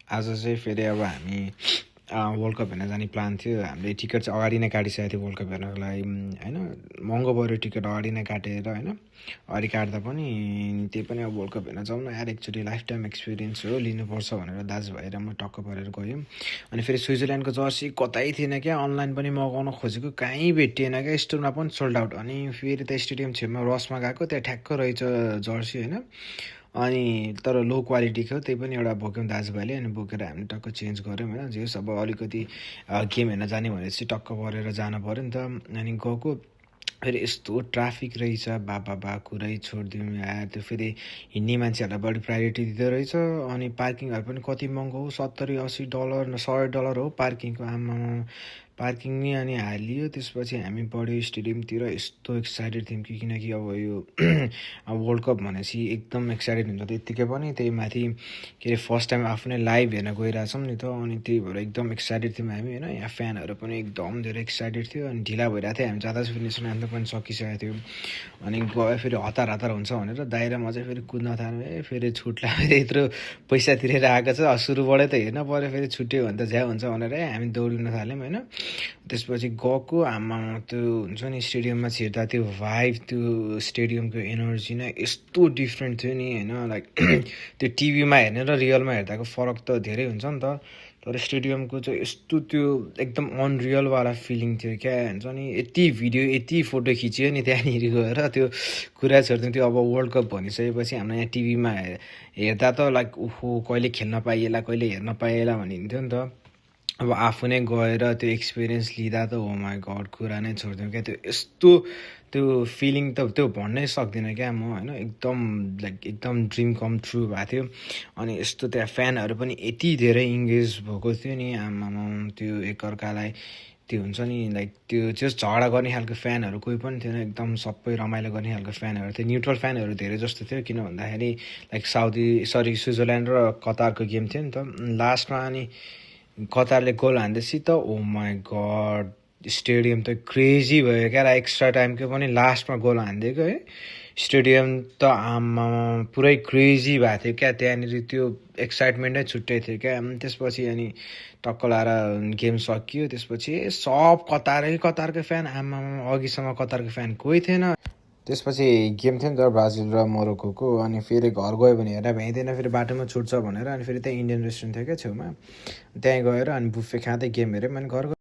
आज चाहिँ फेरि अब हामी वर्ल्ड कप हेर्न जाने प्लान थियो। हामीले टिकट चाहिँ अगाडि नै काटिसकेको थियो वर्ल्ड कप हेर्नको लागि होइन। महँगो पऱ्यो टिकट अगाडि नै काटेर होइन। अगाडि काट्दा पनि त्यही पनि अब वर्ल्ड कप हेर्न जाउँ न यार, एकचोटि लाइफ टाइम एक्सपिरियन्स हो, लिनुपर्छ भनेर दाजुभाइ र म टक्क परेर गयौँ। अनि फेरि स्विजरल्यान्डको जर्सी कतै थिएन क्या, अनलाइन पनि मगाउन खोजेको कहीँ भेटिएन क्या, स्टोरमा पनि सोल्ड आउट। अनि फेरि त स्टेडियम छेउमा रसमा गएको, त्यहाँ ठ्याक्क रहेछ जर्सी होइन। अनि तर लो क्वालिटीको, त्यही पनि एउटा बोक्यौँ दाजुभाइले, अनि बोकेर हामी टक्क चेन्ज गऱ्यौँ होइन। जे अब अलिकति गेम हेर्न जाने भनेपछि टक्क परेर जानु पऱ्यो नि त। अनि गएको फेरि यस्तो ट्राफिक रहेछ, बा कुरै छोडिदिउँ यार। त्यो फेरि हिँड्ने मान्छेहरूलाई बढी प्रायोरिटी दिँदो रहेछ। अनि पार्किङहरू पनि कति महँगो हो, $70-80 $100 हो पार्किङको, आमा पार्किङ नि अनि हालियो। त्यसपछि हामी बढ्यो स्टेडियमतिर। यस्तो एक्साइटेड थियौँ कि किनकि अब यो अब वर्ल्ड कप भनेपछि एकदम एक्साइटेड हुन्छ त्यत्तिकै पनि। त्यही माथि के अरे फर्स्ट टाइम आफ्नै लाइभ हेर्न गइरहेछौँ नि त, अनि त्यही भएर एकदम एक्साइटेड थियौँ हामी होइन। यहाँ फ्यानहरू पनि एकदम धेरै एक्साइटेड थियो। अनि ढिला भइरहेको थियो, हामी जाँदा चाहिँ नेसनल एन्थम पनि सकिसकेको थियो। अनि गयो फेरि हतार हतार हुन्छ भनेर दाइ र म चाहिँ फेरि कुद्न थाल्यो। फेरि छुट्ला, फेरि यत्रो पैसा तिरेर आएको छ, सुरुबाटै त हेर्न पऱ्यो, फेरि छुट्यो भने त झ्या हुन्छ भनेर हामी दौडिन थाल्यौँ होइन। त्यसपछि गएको आमा त्यो हुन्छ नि स्टेडियममा छिर्दा त्यो भाइब, त्यो स्टेडियमको एनर्जी नै यस्तो डिफ्रेन्ट थियो नि होइन। लाइक त्यो टिभीमा हेर्ने र रियलमा हेर्दाको फरक त धेरै हुन्छ नि त, तर स्टेडियमको चाहिँ यस्तो त्यो एकदम अनरियलवाला फिलिङ थियो क्या। हुन्छ नि यति भिडियो यति फोटो खिच्यो नि त्यहाँनिर गएर, त्यो कुरा छोड्थ्यौँ। त्यो अब वर्ल्ड कप भनिसकेपछि हाम्रो यहाँ टिभीमा हेर्दा त लाइक ओहो कहिले खेल्न पाइएला, कहिले हेर्न पाइएला भनिन्थ्यो नि त। अब आफू नै गएर त्यो एक्सपिरियन्स लिँदा त हो माई गड कुरा नै छोडिदिउँ क्या। त्यो यस्तो त्यो फिलिङ त त्यो भन्नै सक्दिनँ क्या म होइन। एकदम लाइक एकदम ड्रिम कम ट्रु भएको थियो। अनि यस्तो त्यहाँ फ्यानहरू पनि यति धेरै इङ्गेज भएको थियो नि आमामा। त्यो एकअर्कालाई त्यो हुन्छ नि लाइक त्यो जस्ट झगडा गर्ने खालको फ्यानहरू कोही पनि थिएन, एकदम सबै रमाइलो गर्ने खालको फ्यानहरू थियो। न्युट्रल फ्यानहरू धेरै जस्तो थियो, किन भन्दाखेरि लाइक स्विजरल्यान्ड र कतारको गेम थियो नि त लास्टमा। अनि कतारले गोल हान्दैछ त ओ माई गड स्टेडियम त क्रेजी भयो क्या। एक्स्ट्रा टाइमको पनि लास्टमा गोल हानिदिएको है, स्टेडियम त आमा पुरै क्रेजी भएको थियो क्या। त्यहाँनिर त्यो एक्साइटमेन्टै छुट्टै थियो क्या। त्यसपछि अनि टक्क लाएर गेम सकियो। त्यसपछि सब कतारकै फ्यान, आमा अघिसम्म कतारको फ्यान कोही थिएन। त्यसपछि गेम थियो नि त ब्राजिल र मोरोक्कोको। अनि फेरि घर गयो भने हेरेर भ्याइँदैन, फेरि बाटोमा छुट्छ भनेर अनि फेरि त्यहाँ इन्डियन रेस्टुरेन्ट थियो क्या छेउमा, त्यहीँ गएर अनि बुफे खाँदै गेम हेऱ्यौँ। अनि घर